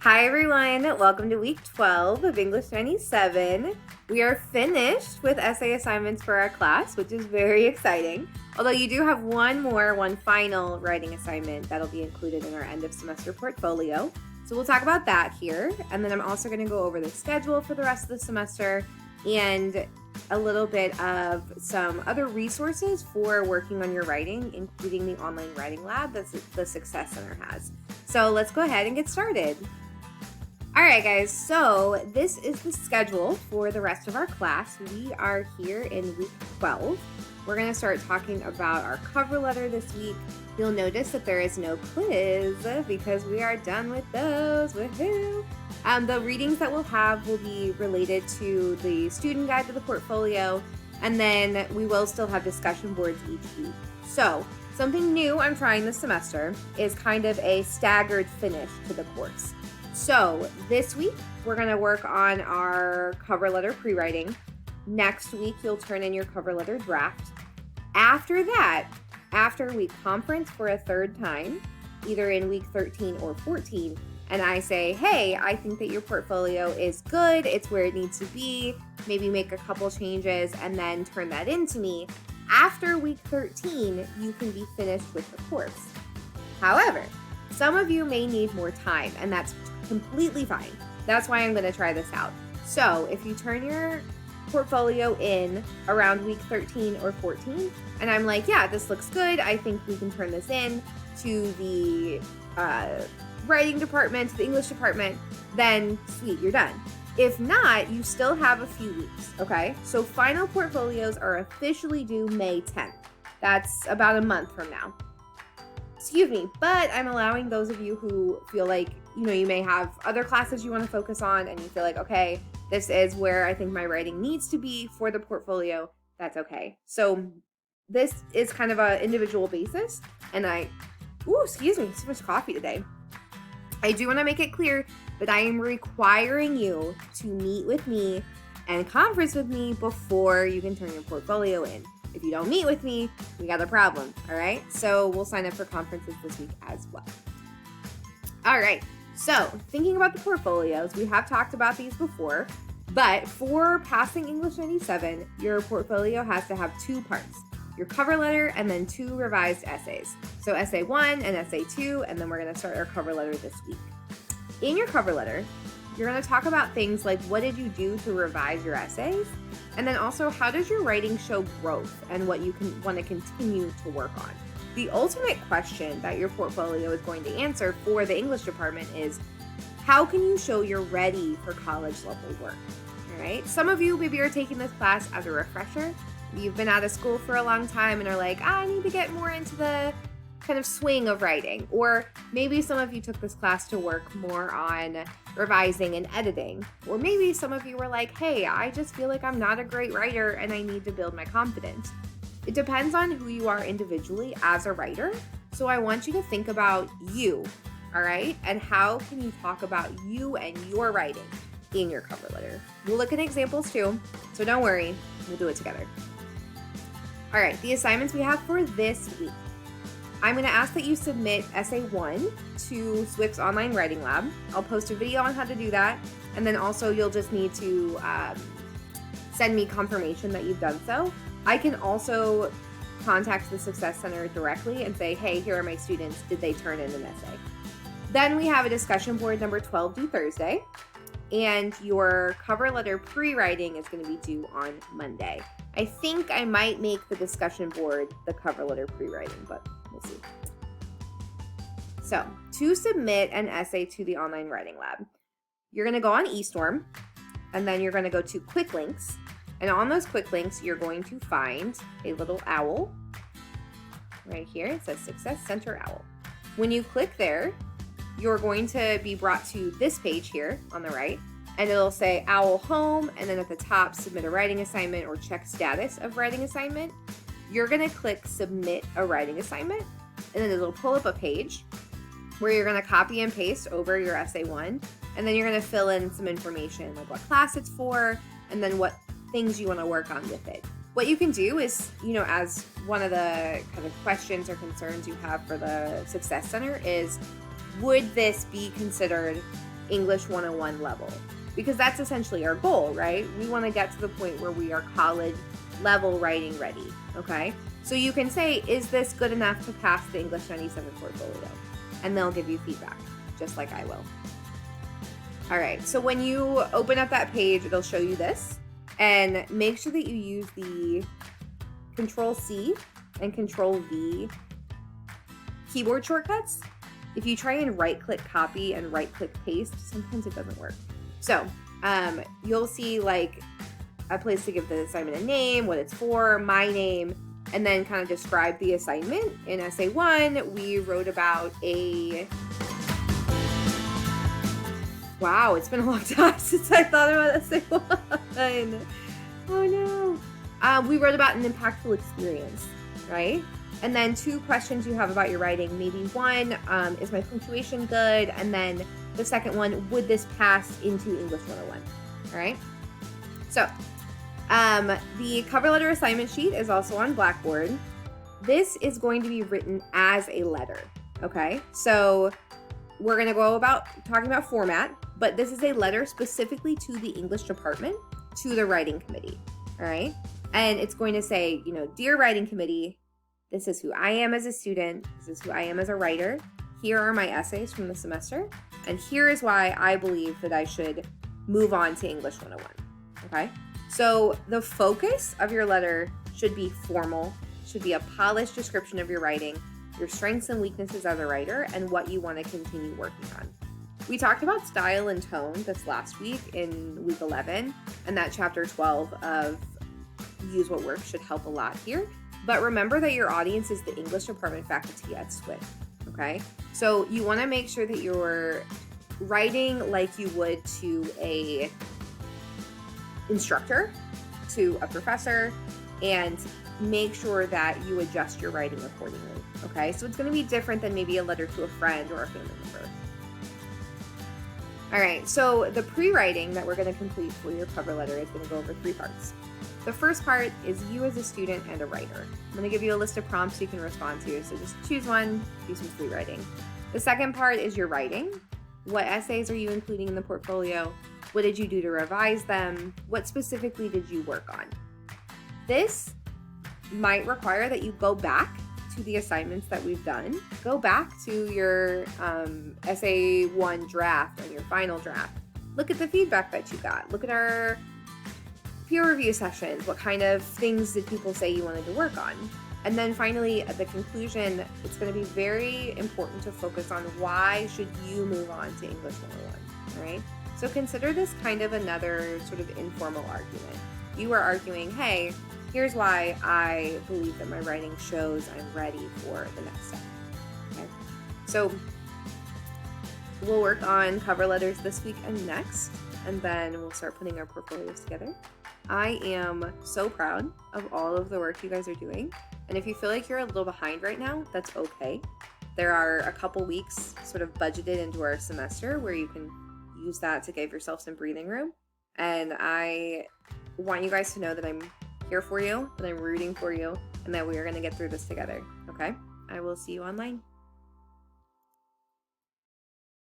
Hi everyone, welcome to week 12 of English 97. We are finished with essay assignments for our class, which is very exciting. Although you do have one final writing assignment that'll be included in our end of semester portfolio. So we'll talk about that here. And then I'm also going to go over the schedule for the rest of the semester and a little bit of some other resources for working on your writing, including the online writing lab that the Success Center has. So let's go ahead and get started. All right, guys, so this is the schedule for the rest of our class. We are here in week 12. We're going to start talking about our cover letter this week. You'll notice that there is no quiz because we are done with those. Woohoo! The readings that we'll have will be related to the student guide to the portfolio, and then we will still have discussion boards each week. So something new I'm trying this semester is kind of a staggered finish to the course. So this week, we're going to work on our cover letter pre-writing. Next week, you'll turn in your cover letter draft. After that, after we conference for a third time, either in week 13 or 14, and I say, hey, I think that your portfolio is good, it's where it needs to be, maybe make a couple changes, and then turn that in to me. After week 13, you can be finished with the course. However, some of you may need more time, and that's completely fine. That's why I'm going to try this out. So if you turn your portfolio in around week 13 or 14, and I'm like, yeah, this looks good, I think we can turn this in to the writing department, to the English department, then sweet, you're done. If not, you still have a few weeks, okay? So final portfolios are officially due May 10th. That's about a month from now. Excuse me, but I'm allowing those of you who feel like, you may have other classes you want to focus on and you feel like, okay, this is where I think my writing needs to be for the portfolio. That's okay. So this is kind of an individual basis, and excuse me, so much coffee today. I do want to make it clear that I am requiring you to meet with me and conference with me before you can turn your portfolio in. If you don't meet with me, we got a problem, all right? So we'll sign up for conferences this week as well. All right, so thinking about the portfolios, we have talked about these before, but for passing English 97, your portfolio has to have two parts, your cover letter and then two revised essays. So essay 1 and essay 2, and then we're gonna start our cover letter this week. In your cover letter, you're gonna talk about things like what did you do to revise your essays? And then also, how does your writing show growth and what you want to continue to work on? The ultimate question that your portfolio is going to answer for the English department is, how can you show you're ready for college level work? All right. Some of you maybe are taking this class as a refresher. You've been out of school for a long time and are like, I need to get more into the kind of swing of writing. Or maybe some of you took this class to work more on revising and editing. Or maybe some of you were like, hey, I just feel like I'm not a great writer and I need to build my confidence. It depends on who you are individually as a writer. So I want you to think about you, all right? And how can you talk about you and your writing in your cover letter? We'll look at examples too, so don't worry, we'll do it together. All right, the assignments we have for this week. I'm going to ask that you submit essay 1 to Swift's online writing lab. I'll post a video on how to do that. And then also you'll just need to send me confirmation that you've done so. I can also contact the Success Center directly and say, hey, here are my students. Did they turn in an essay? Then we have a discussion board number 12 due Thursday. And your cover letter pre-writing is going to be due on Monday. I think I might make the discussion board the cover letter pre-writing, but we'll see. So, to submit an essay to the online writing lab, you're going to go on eStorm, and then you're going to go to quick links. And on those quick links, you're going to find a little owl right here. It says Success Center Owl. When you click there, you're going to be brought to this page here on the right, and it'll say Owl Home, and then at the top, submit a writing assignment or check status of writing assignment. You're going to click Submit a Writing Assignment, and then it'll pull up a page where you're going to copy and paste over your essay 1, and then you're going to fill in some information like what class it's for, and then what things you want to work on with it. What you can do is, as one of the kind of questions or concerns you have for the Success Center is, would this be considered English 101 level, because that's essentially our goal, right? We want to get to the point where we are college level writing ready, okay? So you can say, is this good enough to pass the English 97 portfolio? And they'll give you feedback, just like I will. All right, so when you open up that page, it'll show you this, and make sure that you use the Control-C and Control-V keyboard shortcuts. If you try and right-click copy and right-click paste, sometimes it doesn't work. So you'll see like a place to give the assignment a name, what it's for, my name, and then kind of describe the assignment. In Essay 1, we wrote about a... Wow, it's been a long time since I thought about Essay 1. Oh no. We wrote about an impactful experience, right? And then 2 questions you have about your writing. Maybe one, is my punctuation good? And then the second one, would this pass into English 101? All right. So the cover letter assignment sheet is also on Blackboard. This is going to be written as a letter. Okay. So we're going to go about talking about format, but this is a letter specifically to the English department, to the writing committee. All right. And it's going to say, you know, dear writing committee, this is who I am as a student. This is who I am as a writer. Here are my essays from the semester. And here is why I believe that I should move on to English 101. Okay? So the focus of your letter should be formal, should be a polished description of your writing, your strengths and weaknesses as a writer, and what you want to continue working on. We talked about style and tone this last week in week 11, and that chapter 12 of Use What Works should help a lot here. But remember that your audience is the English department faculty at SWIT, okay? So you want to make sure that you're writing like you would to a instructor, to a professor, and make sure that you adjust your writing accordingly, okay? So it's going to be different than maybe a letter to a friend or a family member. All right, so the pre-writing that we're going to complete for your cover letter is going to go over 3 parts. The first part is you as a student and a writer. I'm going to give you a list of prompts you can respond to, so just choose one, do some free writing. The second part is your writing. What essays are you including in the portfolio? What did you do to revise them? What specifically did you work on? This might require that you go back to the assignments that we've done. Go back to your Essay 1 draft and your final draft. Look at the feedback that you got. Look at our peer review sessions. What kind of things did people say you wanted to work on? And then finally, at the conclusion, it's going to be very important to focus on why should you move on to English 101, all right? So consider this kind of another sort of informal argument. You are arguing, hey, here's why I believe that my writing shows I'm ready for the next step, okay? So we'll work on cover letters this week and next, and then we'll start putting our portfolios together. I am so proud of all of the work you guys are doing. And if you feel like you're a little behind right now, that's okay. There are a couple weeks sort of budgeted into our semester where you can use that to give yourself some breathing room. And I want you guys to know that I'm here for you, that I'm rooting for you, and that we are going to get through this together, okay? I will see you online.